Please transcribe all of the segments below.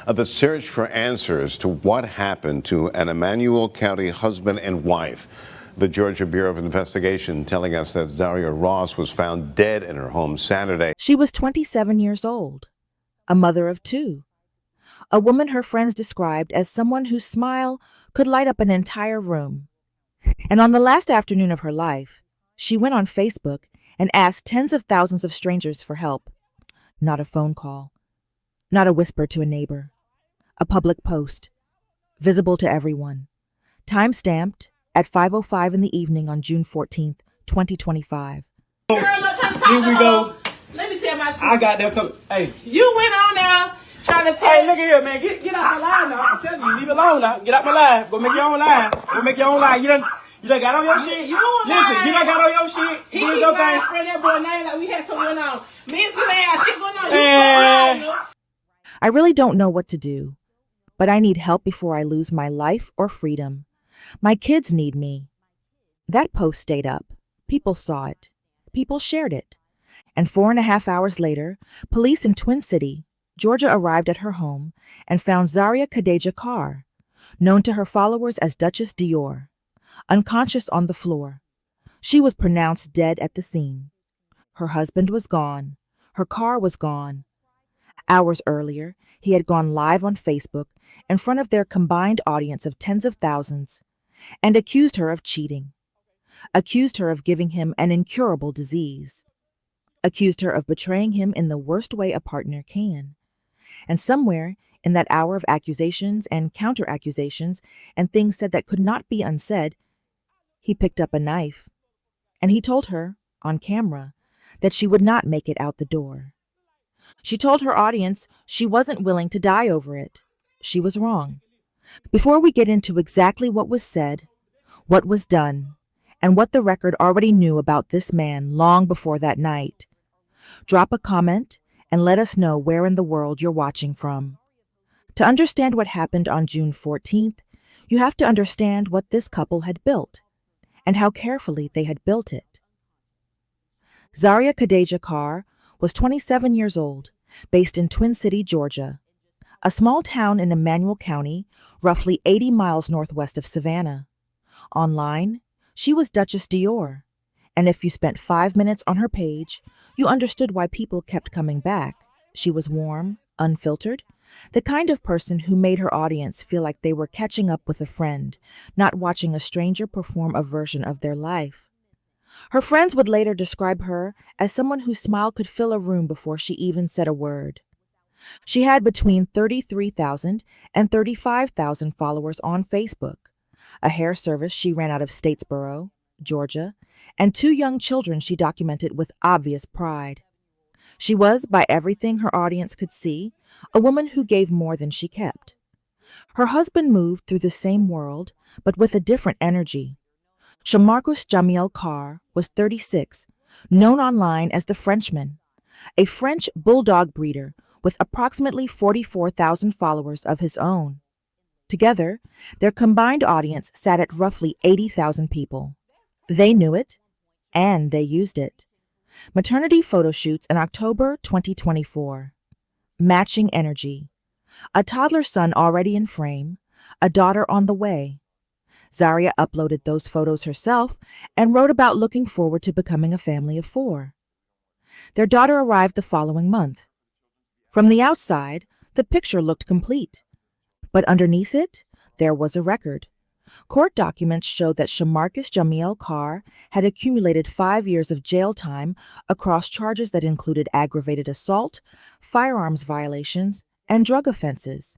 The search for answers to what happened to an Emmanuel County husband and wife. The Georgia Bureau of Investigation telling us that Zaria Ross was found dead in her home Saturday. She was 27 years old, a mother of two, a woman her friends described as someone whose smile could light up an entire room. And on the last afternoon of her life, she went on Facebook and asked tens of thousands of strangers for help. Not a phone call, not a whisper to a neighbor, a public post, visible to everyone, time-stamped at 5:05 in the evening on June 14th, 2025. Here we go. Let me tell my truth. I got that. Hey. You went on now trying to tell. Hey, look at here, man. Get out my line now. I'm telling you, leave it alone now. Get out my line. Go make your own line. Go make your own line. You done got on your shit? Listen, you done got on your shit? He keep lying for that boy name like we had something going on. Me and Philly had shit going on. I really don't know what to do, but I need help before I lose my life or freedom. My kids need me. That post stayed up. People saw it. People shared it. And 4.5 hours later, police in Twin City, Georgia arrived at her home and found Zaria Khadija Carr, known to her followers as Duchess Dior, unconscious on the floor. She was pronounced dead at the scene. Her husband was gone. Her car was gone. Hours earlier, he had gone live on Facebook in front of their combined audience of tens of thousands and accused her of cheating, accused her of giving him an incurable disease, accused her of betraying him in the worst way a partner can. And somewhere in that hour of accusations and counter-accusations and things said that could not be unsaid, he picked up a knife, and he told her, on camera, that she would not make it out the door. She told her audience she wasn't willing to die over it. She was wrong. Before we get into exactly what was said, what was done, and what the record already knew about this man long before that night, drop a comment and let us know where in the world you're watching from. To understand what happened on June 14th, you have to understand what this couple had built and how carefully they had built it. Zaria Khadija Carr was 27 years old, based in Twin City, Georgia, a small town in Emmanuel County, roughly 80 miles northwest of Savannah. Online, she was Duchess Dior, and if you spent 5 minutes on her page, you understood why people kept coming back. She was warm, unfiltered, the kind of person who made her audience feel like they were catching up with a friend, not watching a stranger perform a version of their life. Her friends would later describe her as someone whose smile could fill a room before she even said a word. She had between 33,000 and 35,000 followers on Facebook, a hair service she ran out of Statesboro, Georgia, and 2 young children she documented with obvious pride. She was, by everything her audience could see, a woman who gave more than she kept. Her husband moved through the same world, but with a different energy. Shamarcus Jamiel Carr was 36, known online as the Frenchman, a French bulldog breeder with approximately 44,000 followers of his own. Together, their combined audience sat at roughly 80,000 people. They knew it, and they used it. Maternity photo shoots in October 2024. Matching energy. A toddler son already in frame, a daughter on the way. Zaria uploaded those photos herself and wrote about looking forward to becoming a family of 4. Their daughter arrived the following month. From the outside, the picture looked complete. But underneath it, there was a record. Court documents showed that Shamarcus Jamiel Carr had accumulated 5 years of jail time across charges that included aggravated assault, firearms violations, and drug offenses,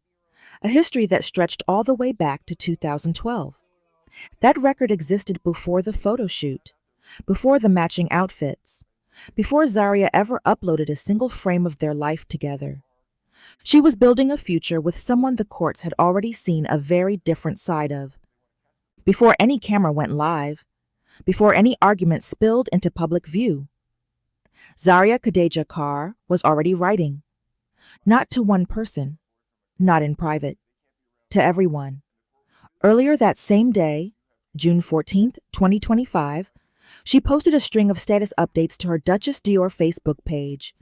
a history that stretched all the way back to 2012. That record existed before the photo shoot, before the matching outfits, before Zaria ever uploaded a single frame of their life together. She was building a future with someone the courts had already seen a very different side of. Before any camera went live, before any argument spilled into public view, Zaria Khadija Carr was already writing. Not to one person, not in private, to everyone. Earlier that same day, June 14th, 2025, she posted a string of status updates to her Duchess Dior Facebook page,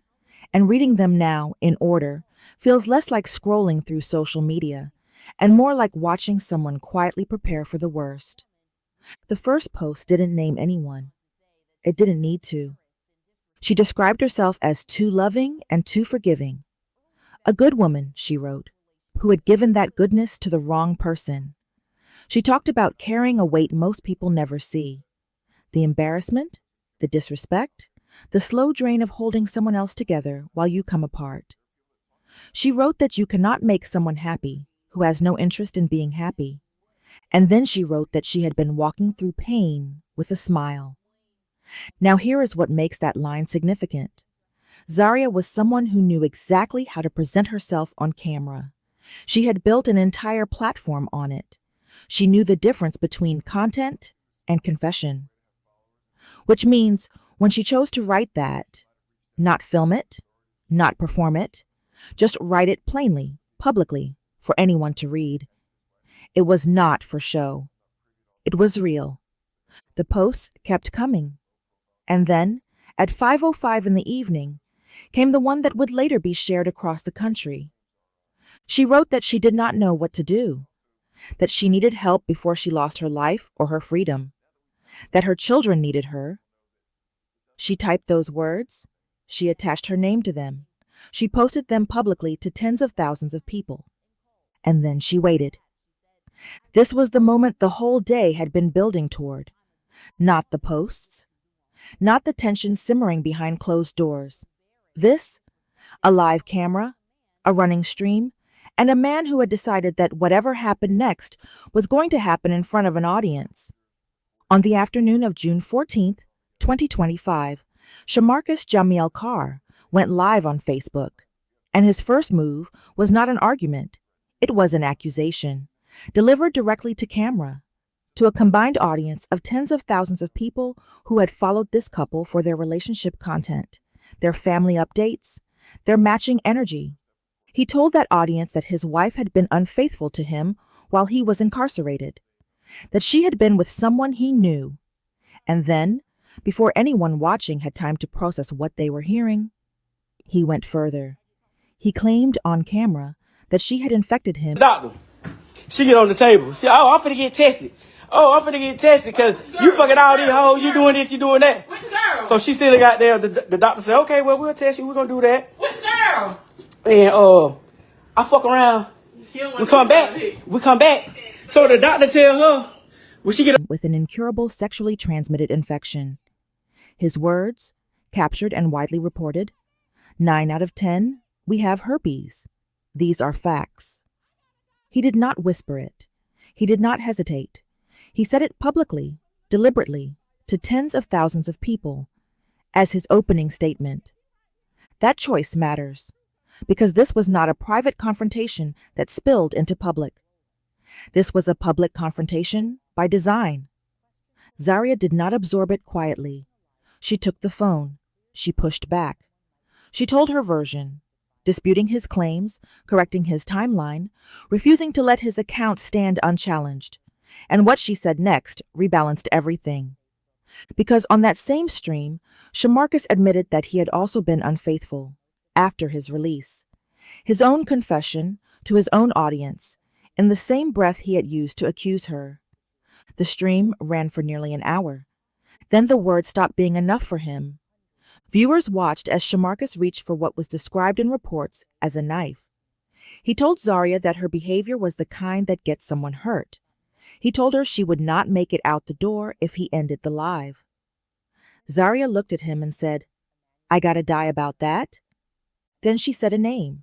and reading them now, in order, feels less like scrolling through social media and more like watching someone quietly prepare for the worst. The first post didn't name anyone. It didn't need to. She described herself as too loving and too forgiving. A good woman, she wrote, who had given that goodness to the wrong person. She talked about carrying a weight most people never see. The embarrassment, the disrespect, the slow drain of holding someone else together while you come apart. She wrote that you cannot make someone happy who has no interest in being happy. And then she wrote that she had been walking through pain with a smile. Now here is what makes that line significant. Zaria was someone who knew exactly how to present herself on camera. She had built an entire platform on it. She knew the difference between content and confession. Which means when she chose to write that, not film it, not perform it, just write it plainly, publicly, for anyone to read. It was not for show. It was real. The posts kept coming. And then, at 5:05 in the evening, came the one that would later be shared across the country. She wrote that she did not know what to do, that she needed help before she lost her life or her freedom, that her children needed her. She typed those words. She attached her name to them. She posted them publicly to tens of thousands of people. And then she waited. This was the moment the whole day had been building toward. Not the posts. Not the tension simmering behind closed doors. This, a live camera, a running stream, and a man who had decided that whatever happened next was going to happen in front of an audience. On the afternoon of June 14th, 2025, Shamarcus Jamiel Carr went live on Facebook, and his first move was not an argument. It was an accusation, delivered directly to camera, to a combined audience of tens of thousands of people who had followed this couple for their relationship content, their family updates, their matching energy. He told that audience that his wife had been unfaithful to him while he was incarcerated, that she had been with someone he knew. And then, before anyone watching had time to process what they were hearing, he went further. He claimed on camera that she had infected him. Doctor, she get on the table. She, oh, I'm finna get tested. Oh, I'm finna get tested because you fucking all these hoes. You doing this, you doing that. Which girl? So she still got there. The doctor said, okay, well, we'll test you. We're going to do that. Which girl? And I fuck around. We come back. So the doctor tell her, when she get with an incurable sexually transmitted infection. His words, captured and widely reported, 9 out of 10, we have herpes. These are facts. He did not whisper it. He did not hesitate. He said it publicly, deliberately, to tens of thousands of people, as his opening statement. That choice matters, because this was not a private confrontation that spilled into public. This was a public confrontation by design. Zaria did not absorb it quietly. She took the phone. She pushed back. She told her version, disputing his claims, correcting his timeline, refusing to let his account stand unchallenged. And what she said next rebalanced everything. Because on that same stream, Shamarcus admitted that he had also been unfaithful after his release. His own confession to his own audience, in the same breath he had used to accuse her. The stream ran for nearly an hour. Then the word stopped being enough for him. Viewers watched as Shamarcus reached for what was described in reports as a knife. He told Zaria that her behavior was the kind that gets someone hurt. He told her she would not make it out the door if he ended the live. Zaria looked at him and said, I gotta die about that? Then she said a name.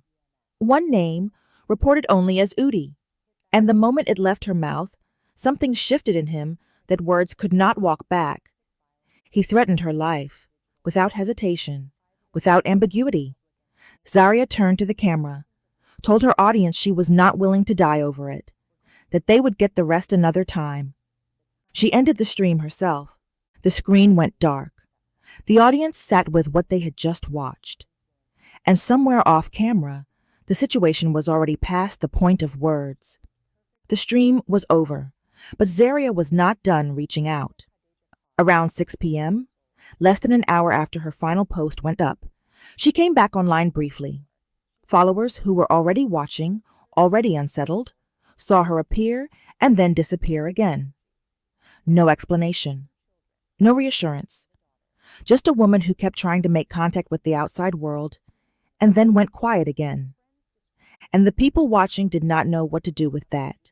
One name, reported only as Udi. And the moment it left her mouth, something shifted in him that words could not walk back. He threatened her life, without hesitation, without ambiguity. Zaria turned to the camera, told her audience she was not willing to die over it, that they would get the rest another time. She ended the stream herself. The screen went dark. The audience sat with what they had just watched. And somewhere off camera, the situation was already past the point of words. The stream was over, but Zaria was not done reaching out. Around 6 p.m., less than an hour after her final post went up, She came back online briefly. Followers who were already watching, already unsettled, saw her appear and then disappear again. No explanation. No reassurance. Just a woman who kept trying to make contact with the outside world and then went quiet again. And the people watching did not know what to do with that.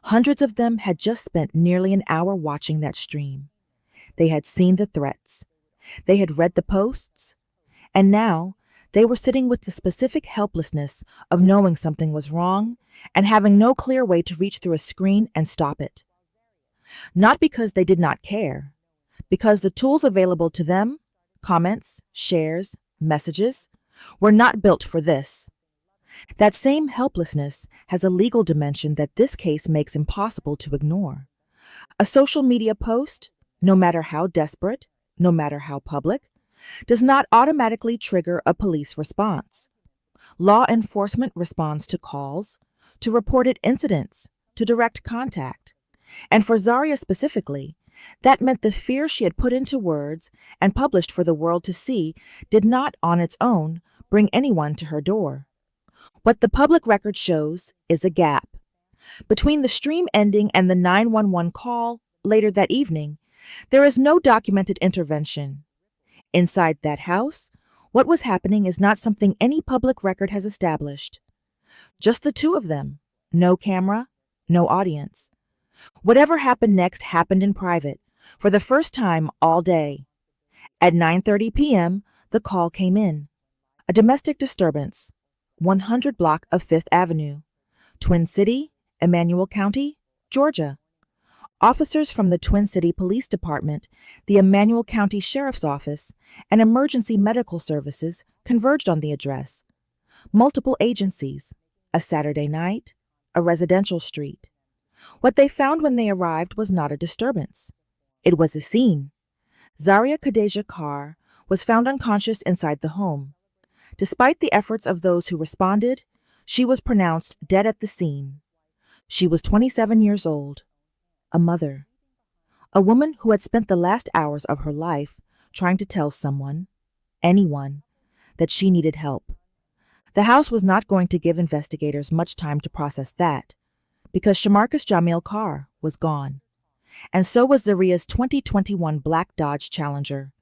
Hundreds of them had just spent nearly an hour watching that stream. They had seen the threats. They had read the posts. And now they were sitting with the specific helplessness of knowing something was wrong and having no clear way to reach through a screen and stop it. Not because they did not care, because the tools available to them, comments, shares, messages, were not built for this. That same helplessness has a legal dimension that this case makes impossible to ignore. A social media post, no matter how desperate, no matter how public, does not automatically trigger a police response. Law enforcement responds to calls, to reported incidents, to direct contact. And for Zaria specifically, that meant the fear she had put into words and published for the world to see did not, on its own, bring anyone to her door. What the public record shows is a gap. Between the stream ending and the 911 call later that evening, there is no documented intervention. Inside that house, what was happening is not something any public record has established. Just the two of them, no camera, no audience. Whatever happened next happened in private, for the first time all day. At 9:30 p.m., the call came in. A domestic disturbance, 100 block of 5th Avenue, Twin City, Emmanuel County, Georgia. Officers from the Twin City Police Department, the Emmanuel County Sheriff's Office, and Emergency Medical Services converged on the address. Multiple agencies, a Saturday night, a residential street. What they found when they arrived was not a disturbance. It was a scene. Zaria Khadijah Carr was found unconscious inside the home. Despite the efforts of those who responded, she was pronounced dead at the scene. She was 27 years old, a mother, a woman who had spent the last hours of her life trying to tell someone, anyone, that she needed help. The house was not going to give investigators much time to process that, because Shamarcus Jamil Carr was gone, and so was Zaria's 2021 black Dodge Challenger.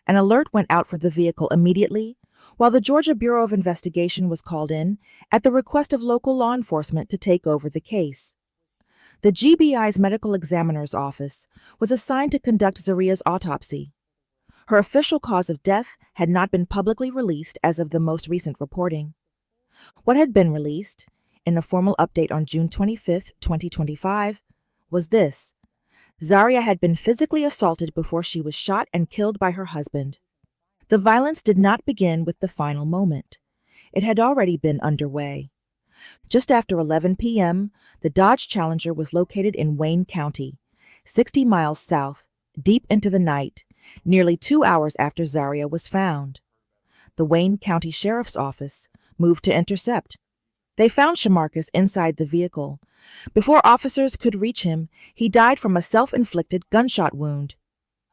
An alert went out for the vehicle immediately, while the Georgia Bureau of Investigation was called in at the request of local law enforcement to take over the case. The GBI's medical examiner's office was assigned to conduct Zaria's autopsy. Her official cause of death had not been publicly released as of the most recent reporting. What had been released, in a formal update on June 25, 2025, was this: Zaria had been physically assaulted before she was shot and killed by her husband. The violence did not begin with the final moment. It had already been underway. Just after 11 p.m., the Dodge Challenger was located in Wayne County, 60 miles south, deep into the night, nearly 2 hours after Zaria was found. The Wayne County Sheriff's Office moved to intercept. They found Shamarcus inside the vehicle. Before officers could reach him, he died from a self-inflicted gunshot wound.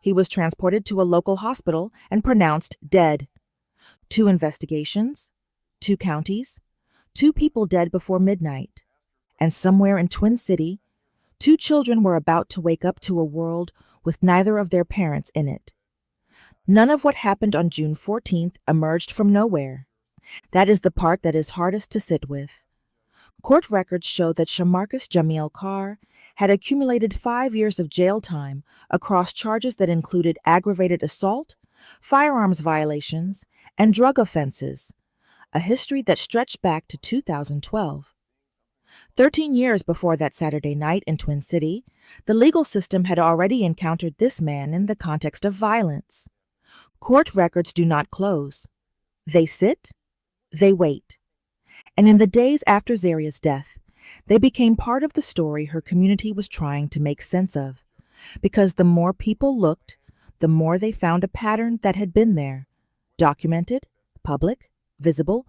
He was transported to a local hospital and pronounced dead. 2 investigations, 2 counties, 2 people dead before midnight. And somewhere in Twin City, 2 children were about to wake up to a world with neither of their parents in it. None of what happened on June 14th emerged from nowhere. That is the part that is hardest to sit with. Court records show that Shamarcus Jamil Carr had accumulated 5 years of jail time across charges that included aggravated assault, firearms violations, and drug offenses, a history that stretched back to 2012. 13 years before that Saturday night in Twin City, the legal system had already encountered this man in the context of violence. Court records do not close. They sit, they wait. And in the days after Zaria's death, they became part of the story her community was trying to make sense of, because the more people looked, the more they found a pattern that had been there, documented, public, visible,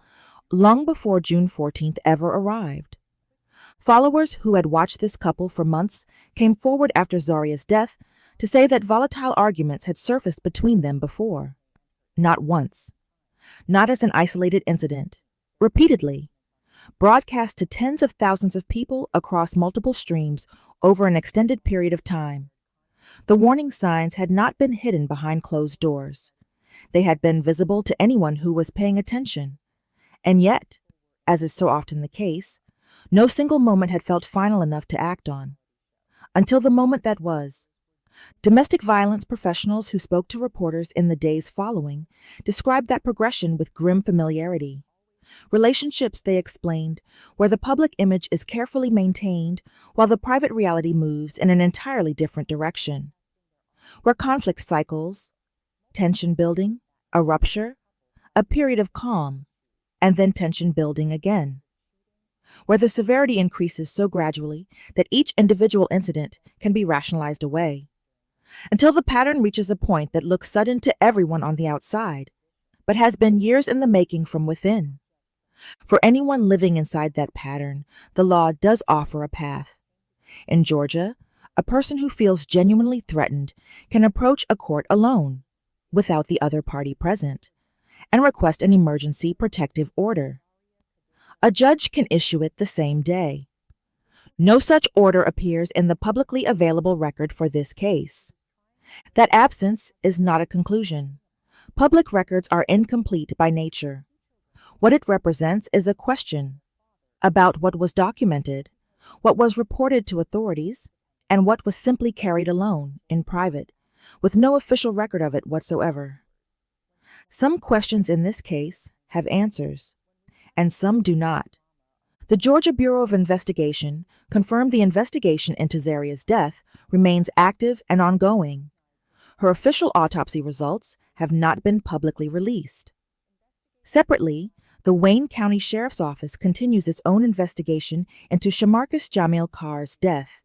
long before June 14th ever arrived. Followers who had watched this couple for months came forward after Zaria's death to say that volatile arguments had surfaced between them before. Not once. not as an isolated incident. Repeatedly, broadcast to tens of thousands of people across multiple streams over an extended period of time. The warning signs had not been hidden behind closed doors. They had been visible to anyone who was paying attention. And yet, as is so often the case, no single moment had felt final enough to act on. Until the moment that was. Domestic violence professionals who spoke to reporters in the days following described that progression with grim familiarity. Relationships, they explained, where the public image is carefully maintained while the private reality moves in an entirely different direction. Where conflict cycles, tension building, a rupture, a period of calm, and then tension building again. Where the severity increases so gradually that each individual incident can be rationalized away, until the pattern reaches a point that looks sudden to everyone on the outside, but has been years in the making from within. For anyone living inside that pattern, the law does offer a path. In Georgia, a person who feels genuinely threatened can approach a court alone, without the other party present, and request an emergency protective order. A judge can issue it the same day. No such order appears in the publicly available record for this case. That absence is not a conclusion. Public records are incomplete by nature. What it represents is a question about what was documented, what was reported to authorities, and what was simply carried alone, in private, with no official record of it whatsoever. Some questions in this case have answers, and some do not. The Georgia Bureau of Investigation confirmed the investigation into Zaria's death remains active and ongoing. Her official autopsy results have not been publicly released. Separately, the Wayne County Sheriff's Office continues its own investigation into Shamarcus Jamil Carr's death.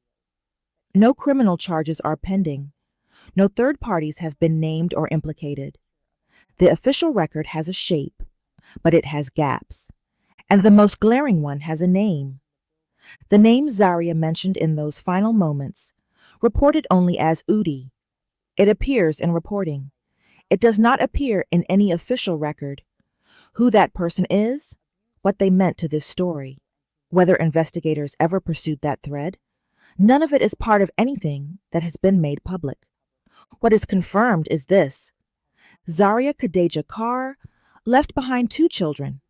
No criminal charges are pending. No third parties have been named or implicated. The official record has a shape, but it has gaps, and the most glaring one has a name. The name Zaria mentioned in those final moments, reported only as Udi. It appears in reporting. It does not appear in any official record. Who that person is, what they meant to this story, whether investigators ever pursued that thread, none of it is part of anything that has been made public. What is confirmed is this: Zaria Khadija Carr left behind 2 children,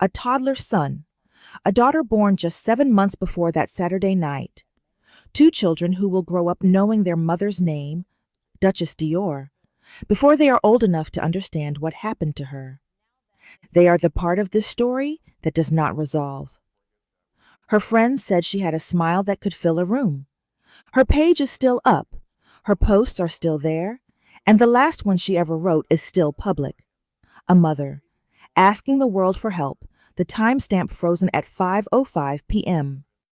a toddler son, a daughter born just 7 months before that Saturday night, 2 children who will grow up knowing their mother's name, Duchess Dior, before they are old enough to understand what happened to her. They are the part of this story that does not resolve. Her friends said she had a smile that could fill a room. Her page is still up, her posts are still there, and the last one she ever wrote is still public. A mother, asking the world for help, the timestamp frozen at 5:05 p.m.